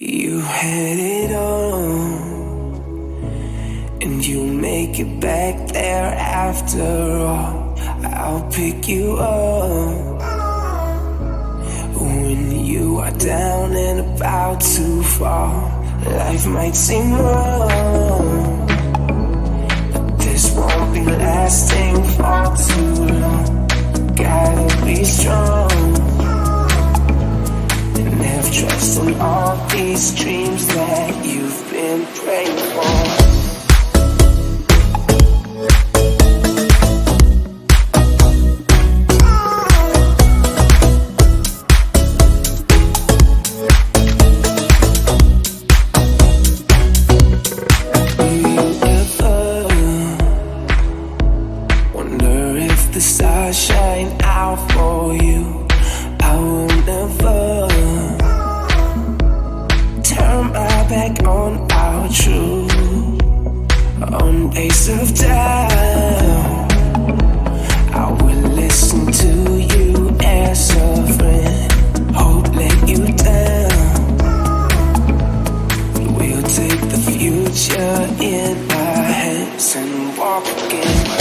You had it on, and you make it back there after all. I'll pick you up when you are down and about to fall. Life might seem wrong, but this won't be lasting for too long. Gotta be strong and have trust in all these dreams that you've been praying for. The stars shine out for you. I will never turn my back on our truth. On days of doubt, I will listen to you as a friend. Hope let you down. We'll take the future in our hands and walk again.